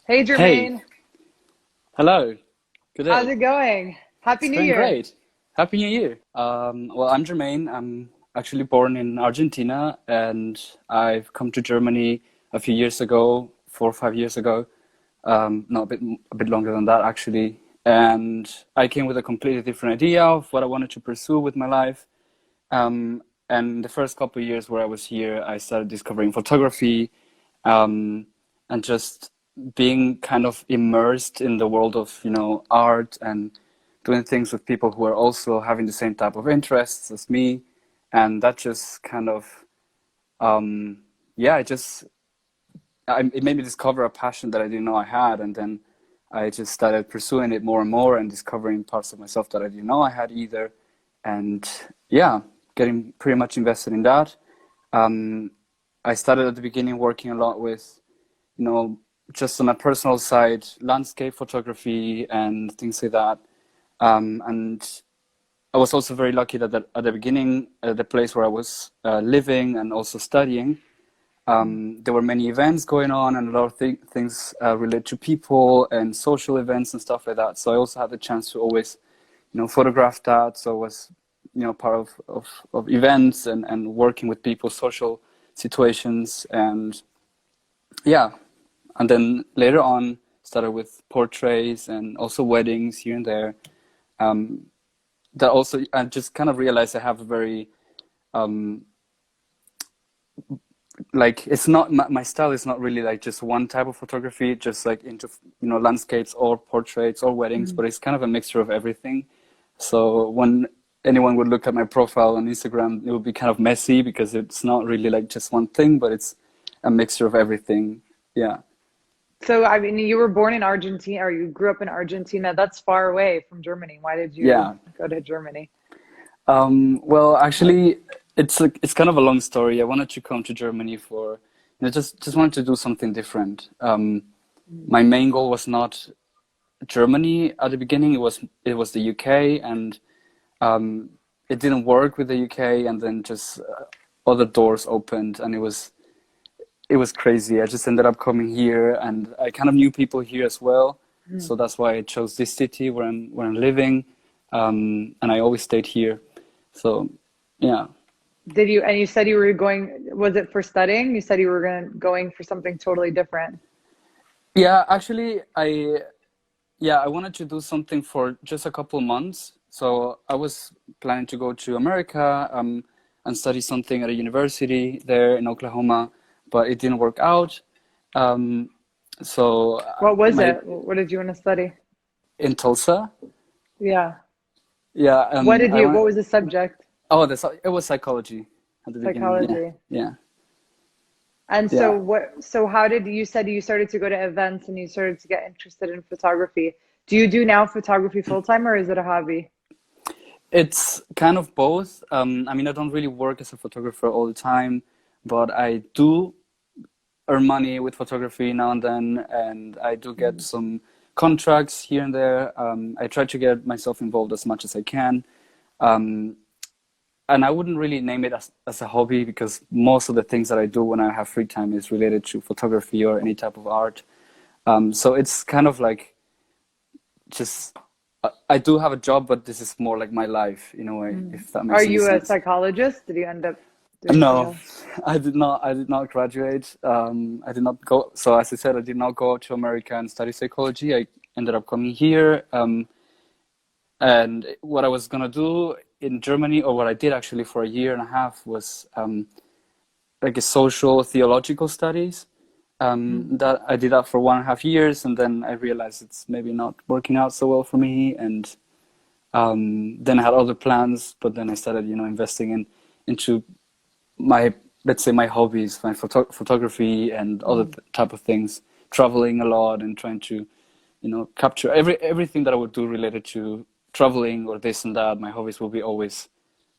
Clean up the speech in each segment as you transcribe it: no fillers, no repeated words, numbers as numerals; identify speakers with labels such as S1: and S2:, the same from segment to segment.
S1: Hey,
S2: Hey,
S1: Jermaine.
S2: hello. Good
S1: How's
S2: day.
S1: it going? Happy
S2: It's
S1: New
S2: going
S1: Year.
S2: great. Happy New Year. Well, I'm Jermaine. I'm actually born in Argentina, and I've come to Germany a few years ago, 4 or 5 years ago. No, a bit longer than that actually. And I came with a completely different idea of what I wanted to pursue with my life. Um, and the first couple of years where I was here, I started discovering photography, um, and just being kind of immersed in the world of, art and doing things with people who are also having the same type of interests as me. And that just kind of, yeah, it made me discover a passion that I didn't know I had. And then I just started pursuing it more and more and discovering parts of myself that I didn't know I had either. And yeah, getting pretty much invested in that. Um, I started at the beginning working a lot with, you know, just on a personal side, landscape photography and things like that. And I was also very lucky that at the beginning, the place where I was living and also studying, there were many events going on and a lot of things related to people and social events and stuff like that. So I also had the chance to always, photograph that. So I was, part of events and working with people, social situations. And yeah, and then later on started with portraits and also weddings here and there. Um, that also, I just kind of realized I have a very, um, like, it's not my style is not really like just one type of photography, just like into, landscapes or portraits or weddings,
S1: Mhm.
S2: but it's kind of a mixture of everything. So when anyone would look at my profile on Instagram, it would be kind of messy because it's not really like just one thing, but it's a mixture of everything. Yeah.
S1: So, I mean, you were born in Argentina, or you grew up in Argentina. That's far away from Germany. Why did you
S2: Yeah.
S1: go to Germany?
S2: Well, actually, it's kind of a long story. I wanted to come to Germany for, just wanted to do something different.
S1: Mm.
S2: My main goal was not Germany at the beginning. It was the UK, and um, it didn't work with the UK. And then just other doors opened, and it was crazy. I just ended up coming here, and I kind of knew people here as well.
S1: Mm.
S2: So that's why I chose this city where I'm living, and I always stayed here. So yeah.
S1: And you said you were going, was it for studying? You said you were going for something totally different.
S2: Yeah, actually, I wanted to do something for just a couple months. So I was planning to go to America, and study something at a university there in Oklahoma, but it didn't work out. Um, so
S1: What was
S2: my
S1: it? What did you want to study?
S2: in Tulsa,
S1: Yeah.
S2: yeah. I
S1: What
S2: went.
S1: was the subject?
S2: Oh, it was psychology at the beginning. Yeah,
S1: Psychology.
S2: yeah,
S1: And
S2: yeah.
S1: so how did you said you started to go to events and you started to get interested in photography. Do you do now photography full time or is it a hobby?
S2: It's kind of both. I mean, I don't really work as a photographer all the time, but I do earn money with photography now and then, and I do get
S1: Mm.
S2: some contracts here and there. I try to get myself involved as much as I can. Um, and I wouldn't really name it as a hobby because most of the things that I do when I have free time is related to photography or any type of art. So it's kind of like just, I do have a job, but this is more like my life in a way,
S1: Mm.
S2: if that
S1: Are
S2: makes any
S1: you a
S2: sense.
S1: psychologist? Did you end up doing
S2: No,
S1: psychology?
S2: I did not. I did not graduate. I did not go. So as I said, I did not go to America and study psychology. I ended up coming here. And what I was gonna do in Germany, or what I did actually for a year and a half, was like a social theological studies.
S1: Mm.
S2: That I did that for 1.5 years, and then I realized it's maybe not working out so well for me. And then I had other plans, but then I started, investing into my, let's say, my hobbies, my photography and other
S1: Mm.
S2: type of things, traveling a lot and trying to, capture everything that I would do related to traveling or this and that. My hobbies will be always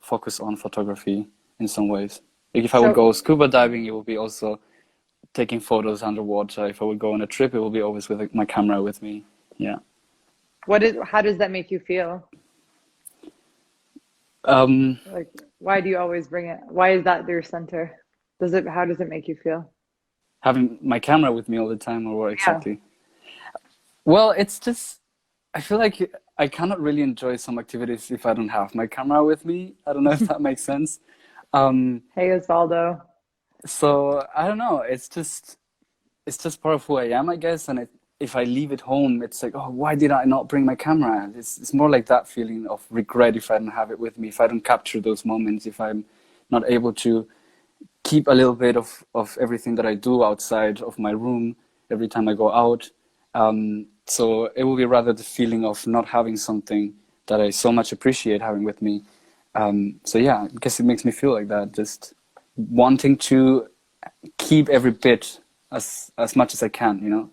S2: focused on photography in some ways. Like if I would
S1: So
S2: go scuba diving, it will be also taking photos underwater. If I would go on a trip, it will be always with like, my camera with me. Yeah.
S1: how does that make you feel?
S2: Um,
S1: Like why do you always bring it? Why is that your center? How does it make you feel?
S2: Having my camera with me all the time, or what
S1: Yeah.
S2: exactly? Well, it's just I feel like I cannot really enjoy some activities if I don't have my camera with me. I don't know if that makes sense. Um,
S1: Hey, Osvaldo.
S2: so I don't know. It's just part of who I am, I guess. And if I leave it home, it's like, oh, why did I not bring my camera? It's more like that feeling of regret if I don't have it with me, if I don't capture those moments, if I'm not able to keep a little bit of everything that I do outside of my room every time I go out. So it will be rather the feeling of not having something that I so much appreciate having with me. So yeah, I guess it makes me feel like that, just wanting to keep every bit as much as I can, you know?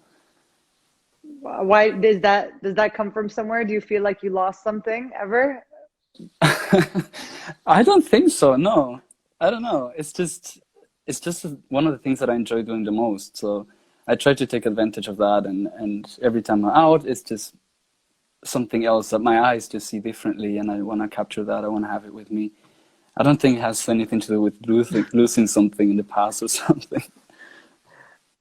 S1: Why does that come from somewhere? Do you feel like you lost something ever?
S2: I don't think so, no. I don't know. It's just one of the things that I enjoy doing the most. So I try to take advantage of that and every time I'm out, it's just something else that my eyes just see differently and I want to capture that. I want to have it with me. I don't think it has anything to do with losing something in the past or something.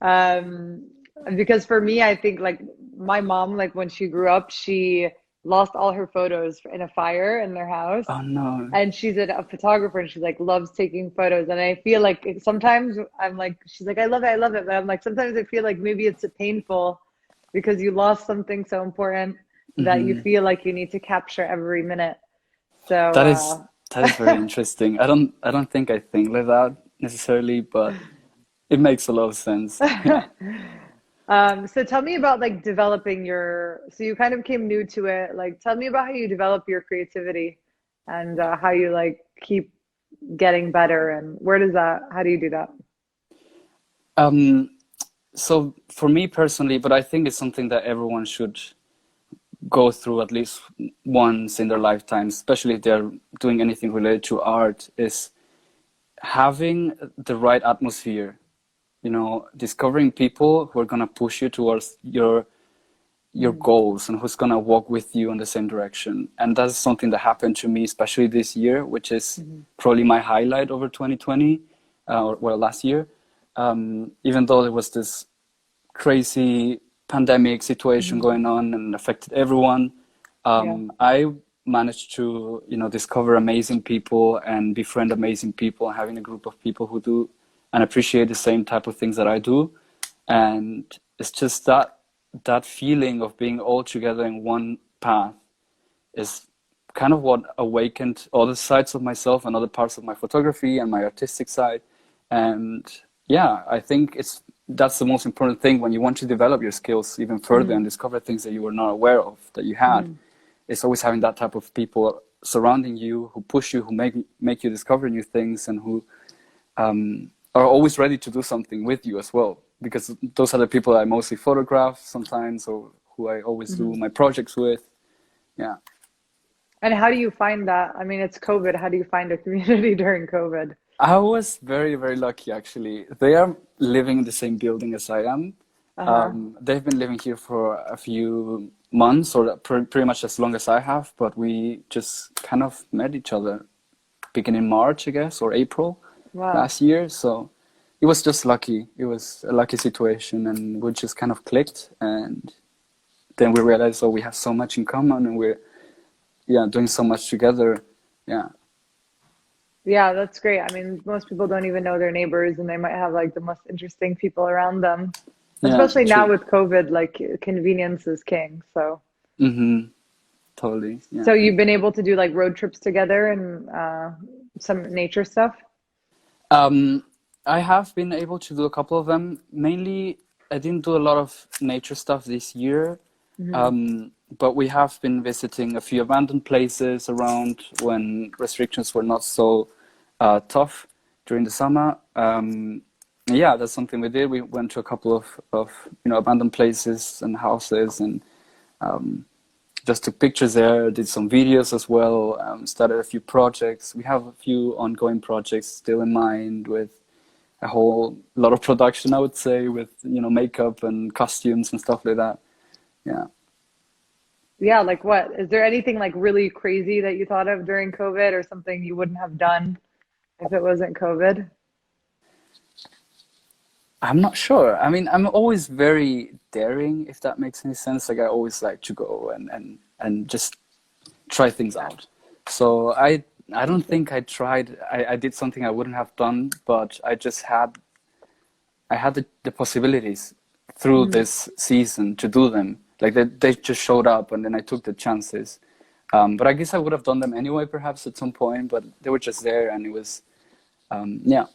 S1: Um, because for me, I think like my mom, like when she grew up, she lost all her photos in a fire in their house.
S2: Oh no.
S1: And she's a photographer and she like loves taking photos. And I feel like sometimes I'm like, she's like, I love it. But I'm like, sometimes I feel like maybe it's painful because you lost something so important that you
S2: Hmm.
S1: feel like you need to capture every minute. So,
S2: That is that is very interesting. I don't think I think like that necessarily, but it makes a lot of sense. Yeah.
S1: so tell me about like developing your, so you kind of came new to it. Like, tell me about how you develop your creativity and how you like keep getting better and how do you do that?
S2: Um, so for me personally, but I think it's something that everyone should go through at least once in their lifetime, especially if they're doing anything related to art, is having the right atmosphere. You know, discovering people who are gonna push you towards your
S1: Mm,
S2: goals and who's gonna walk with you in the same direction. And that's something that happened to me, especially this year, which is
S1: mhm,
S2: probably my highlight over 2020, or well, last year. Even though there was this crazy pandemic situation
S1: mhm.
S2: going on and affected everyone,
S1: Yeah.
S2: I managed to, you know, discover amazing people and befriend amazing people, having a group of people who do and appreciate the same type of things that I do. And it's just that feeling of being all together in one path is kind of what awakened other sides of myself and other parts of my photography and my artistic side. And yeah, I think that's the most important thing when you want to develop your skills even further and
S1: Mhm,
S2: discover things that you were not aware of that you had.
S1: mhm,
S2: It's always having that type of people surrounding you who push you, who make you discover new things, and who are always ready to do something with you as well. Because those are the people I mostly photograph sometimes, or who I always do
S1: mhm.
S2: my projects with. Yeah.
S1: And how do you find that? I mean, it's COVID. How do you find a community during COVID?
S2: I was very, very lucky actually. They are living in the same building as I am.
S1: Uh-huh.
S2: They've been living here for a few months or pretty much as long as I have, but we just kind of met each other beginning March, I guess, or April
S1: Wow.
S2: last year. So it was just lucky. It was a lucky situation, and we just kind of clicked. And then we realized, oh, we have so much in common, and we're yeah doing so much together. Yeah,
S1: Yeah, that's great. I mean, most people don't even know their neighbors and they might have like the most interesting people around them.
S2: yeah,
S1: Especially now
S2: true.
S1: with COVID, like convenience is king. So,
S2: Mm-hmm. Totally. Yeah.
S1: so you've been able to do like road trips together and some nature stuff?
S2: Um, I have been able to do a couple of them. Mainly, I didn't do a lot of nature stuff this year,
S1: Hmm.
S2: but we have been visiting a few abandoned places around when restrictions were not so tough during the summer. Yeah, that's something we did. We went to a couple of abandoned places and houses and just took pictures there, did some videos as well, started a few projects. We have a few ongoing projects still in mind with a whole lot of production, I would say, with makeup and costumes and stuff like that. Yeah.
S1: Yeah, like what? Is there anything like really crazy that you thought of during COVID or something you wouldn't have done if it wasn't COVID?
S2: I'm not sure. I mean, I'm always very daring, if that makes any sense. Like I always like to go and just try things
S1: Yeah,
S2: out. So I
S1: me
S2: don't
S1: too.
S2: think I did something I wouldn't have done, but I had the possibilities through
S1: Mhm.
S2: this season to do them. Like they just showed up and then I took the chances. But I guess I would have done them anyway, perhaps at some point, but they were just there and it was, yeah.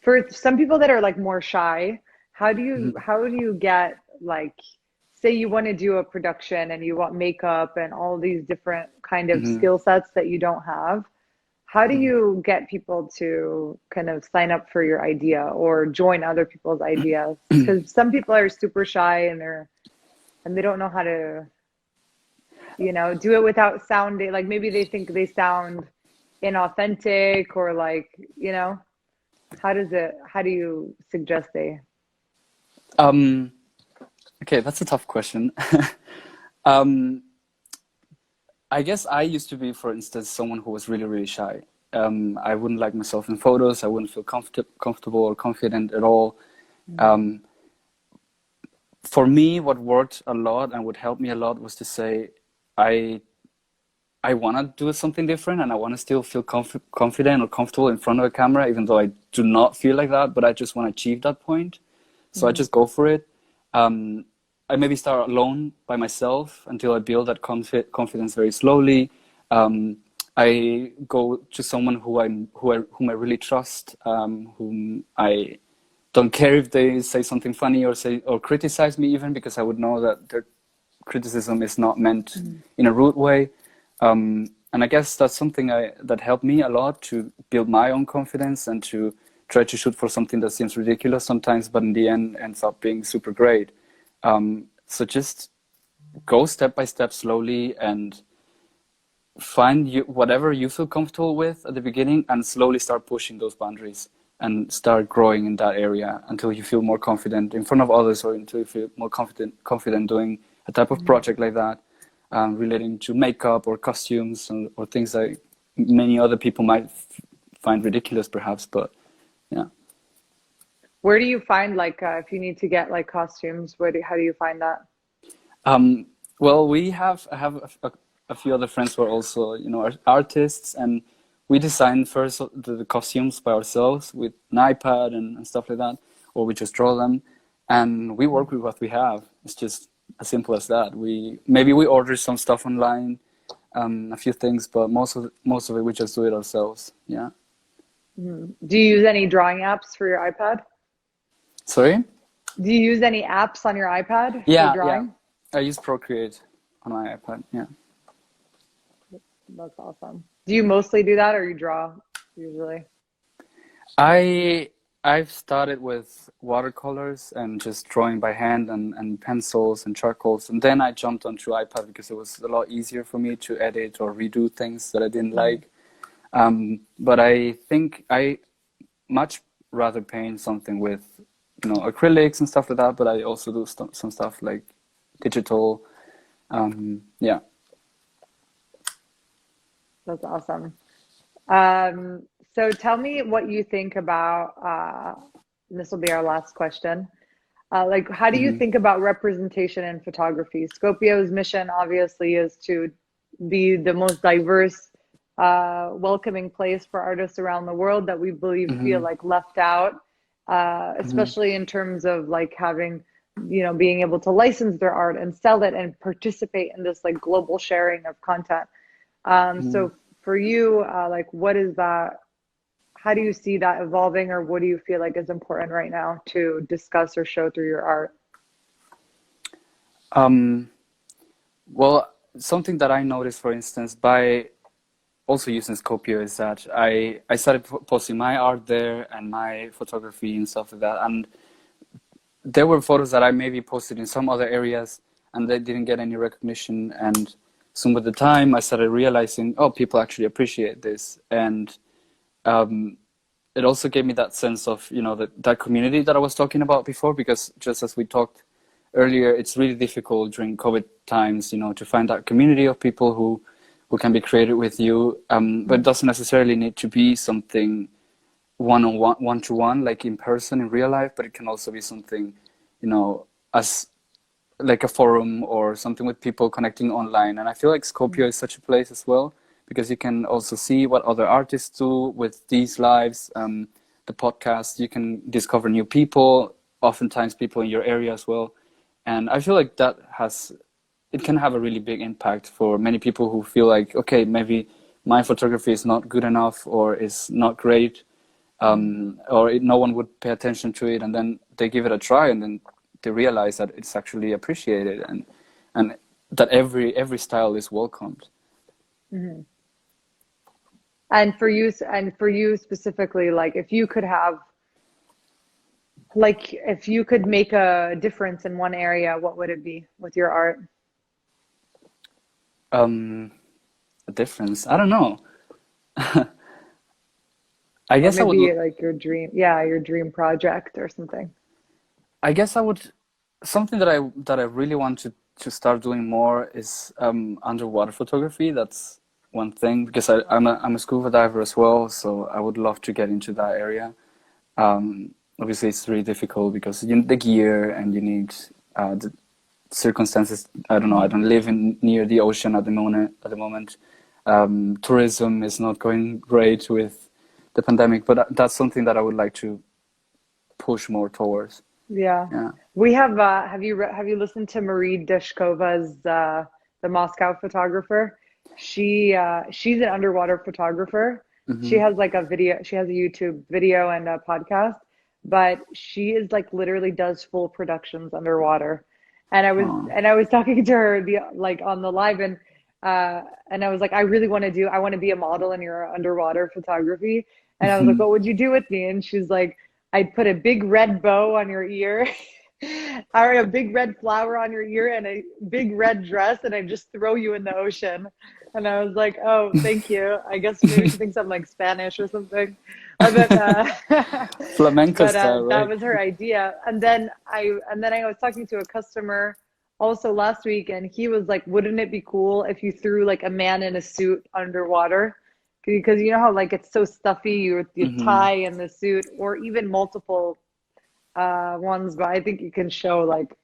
S1: For some people that are like more shy,
S2: Mhm.
S1: how do you get like, say you want to do a production and you want makeup and all these different kind of
S2: Mhm.
S1: skill sets that you don't have? How do
S2: Mhm.
S1: you get people to kind of sign up for your idea or join other people's ideas? Because some people are super shy and they don't know how to, do it without sounding like maybe they think they sound inauthentic or like, how do you suggest they?
S2: Um, okay, that's a tough question. Um, I guess I used to be, for instance, someone who was really, really shy. I wouldn't like myself in photos. I wouldn't feel comfortable or confident at all.
S1: Mm,
S2: Um, for me, what worked a lot and would help me a lot was to say, I I want to do something different and I want to still feel confident or comfortable in front of a camera, even though I do not feel like that, but I just want to achieve that point. So I
S1: mm,
S2: just go for it. Um, I maybe start alone by myself until I build that confidence very slowly. Um, I go to someone whom I really trust, whom I don't care if they say something funny or say or criticize me even because I would know that their criticism is not meant
S1: mm,
S2: in a rude way. And I guess that's something that helped me a lot to build my own confidence and to try to shoot for something that seems ridiculous sometimes, but in the end ends up being super great. So just go step by step slowly and find whatever you feel comfortable with at the beginning and slowly start pushing those boundaries and start growing in that area until you feel more confident in front of others or until you feel more confident doing a type of
S1: mm.
S2: project like that, relating to makeup or costumes or things that many other people might find ridiculous perhaps, but yeah.
S1: Where do you find like if you need to get like costumes, how do you find that?
S2: Um, well, I have a few other friends who are also, artists, and we design first the costumes by ourselves with an iPad and stuff like that, or we just draw them, and we work with what we have. It's just as simple as that. We order some stuff online, a few things, but most of it we just do it ourselves. Yeah.
S1: Mhm. Do you use any drawing apps for your iPad?
S2: Sorry?
S1: Do you use any apps on your iPad for
S2: Yeah, yeah.
S1: drawing?
S2: I use Procreate on my iPad. Yeah.
S1: That's awesome. Do you mostly do that or you draw usually?
S2: I I've started with watercolors and just drawing by hand and pencils and charcoals, and then I jumped onto iPad because it was a lot easier for me to edit or redo things that I didn't
S1: Mhm.
S2: like. But I think I much rather paint something with, acrylics and stuff like that. But I also do some stuff like digital. Yeah.
S1: That's awesome. Um, so tell me what you think about, and this will be our last question. Like, how do you
S2: Hmm.
S1: think about representation in photography? Scopio's mission obviously is to be the most diverse, welcoming place for artists around the world that we believe feel
S2: Hmm.
S1: like left out,
S2: Hmm.
S1: especially in terms of like having, being able to license their art and sell it and participate in this like global sharing of content.
S2: Hmm.
S1: So for you, like, what is that? How do you see that evolving, or what do you feel like is important right now to discuss or show through your art?
S2: Um, well, something that I noticed, for instance, by also using Scopio is that I started posting my art there and my photography and stuff like that. And there were photos that I maybe posted in some other areas and they didn't get any recognition. And soon with the time, I started realizing, oh, people actually appreciate this. And um, it also gave me that sense of, that community that I was talking about before, because just as we talked earlier, it's really difficult during COVID times, to find that community of people who can be creative with you. But it doesn't necessarily need to be something one-on-one, one-to-one, like in person in real life, but it can also be something, as like a forum or something with people connecting online. And I feel like Scopio is such a place as well, because you can also see what other artists do with these lives. The podcast, you can discover new people, oftentimes people in your area as well. And I feel like it can have a really big impact for many people who feel like, okay, maybe my photography is not good enough or is not great, no one would pay attention to it, and then they give it a try, and then they realize that it's actually appreciated, and that every style is welcomed.
S1: Hmm. And for you specifically, like if you could make a difference in one area, what would it be with your art?
S2: Um, a difference? I don't know. I
S1: Or
S2: guess I would.
S1: maybe like your dream project or something.
S2: I guess I would. Something that I really want to start doing more is underwater photography. That's one thing, because I'm a scuba diver as well, so I would love to get into that area. Obviously, it's really difficult because you need the gear and you need the circumstances. I don't know. I don't live near the ocean at the moment. Tourism is not going great with the pandemic, but that's something that I would like to push more towards.
S1: Yeah.
S2: Yeah.
S1: We have you listened to Marie Deshkova's the Moscow photographer? She's an underwater photographer. She
S2: Hmm.
S1: has like she has a YouTube video and a podcast, but she is like literally does full productions underwater.
S2: Oh.
S1: And I was talking to her like on the live, and I was like, I want to be a model in your underwater photography. And I was like,
S2: Hmm.
S1: what would you do with me? And she's like, I'd put a big red bow on your ear, or a big red flower on your ear, and a big red dress, and I'd just throw you in the ocean. And I was like, oh, thank you. I guess maybe she thinks I'm like Spanish or something. But
S2: Flamenco style,
S1: that
S2: right?
S1: was her idea. And then I was talking to a customer also last week, and he was like, wouldn't it be cool if you threw like a man in a suit underwater? Because you know how like it's so stuffy, you
S2: Hmm.
S1: tie in the suit, or even multiple ones, but I think you can show like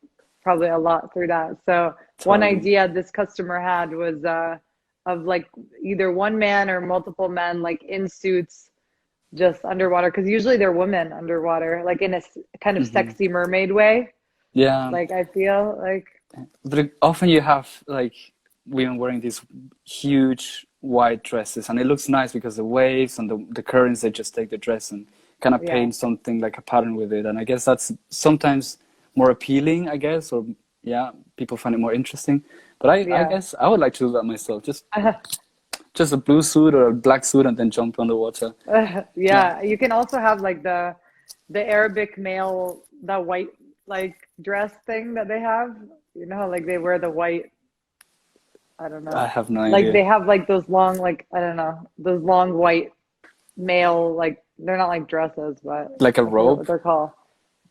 S1: probably a lot through that. So one
S2: Totally.
S1: idea this customer had was of like either one man or multiple men like in suits just underwater, because usually they're women underwater, like in a kind of
S2: Hmm.
S1: sexy mermaid way.
S2: Yeah.
S1: Like I feel like
S2: But often you have like women wearing these huge white dresses, and it looks nice because the waves and the currents, they just take the dress and kind of
S1: yeah,
S2: paint something like a pattern with it. And I guess that's sometimes more appealing, I guess, or yeah, people find it more interesting. But I
S1: yeah.
S2: guess I would like to do that myself. Just a blue suit or a black suit and then jump on the water. Yeah.
S1: Yeah, you can also have like the Arabic male, the white like dress thing that they have. You know how like they wear the white, I don't
S2: I
S1: know.
S2: have no
S1: Like
S2: idea.
S1: they have like those long like I don't know, those long white male like they're not like dresses, but
S2: Like a
S1: I forget what
S2: robe?
S1: they're called.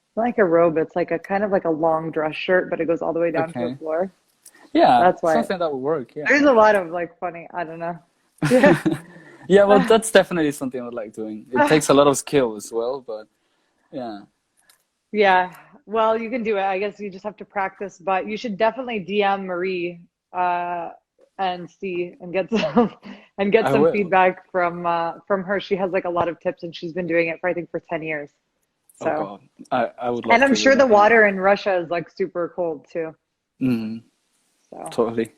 S1: It's not like a robe, it's like a kind of like a long dress shirt, but it goes all the way down to the
S2: Okay.
S1: floor.
S2: Yeah,
S1: That's why
S2: something that would work. Yeah.
S1: there's a lot of like funny, I don't know. Yeah.
S2: Yeah, well, that's definitely something I would like doing. It takes a lot of skill as well, but yeah.
S1: Yeah, well, you can do it. I guess you just have to practice, but you should definitely DM Marie uh, and see and get some and get
S2: I
S1: some
S2: will.
S1: feedback from her. She has like a lot of tips, and she's been doing it for I think for 10 years.
S2: Oh
S1: So,
S2: God, I would
S1: and
S2: love
S1: I'm
S2: to do
S1: sure the
S2: that. Yeah.
S1: water in Russia is like super cold too.
S2: Hmm.
S1: So,
S2: Totally.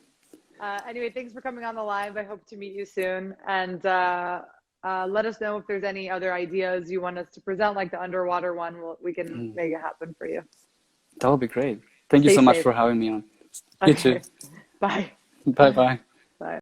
S1: anyway, thanks for coming on the live. I hope to meet you soon, and let us know if there's any other ideas you want us to present, like the underwater one. We can
S2: Mm.
S1: make it happen for you.
S2: That would be great. Thank you
S1: Stay
S2: so much
S1: safe.
S2: for having me on. You too.
S1: Okay. Bye.
S2: Bye bye.
S1: Bye.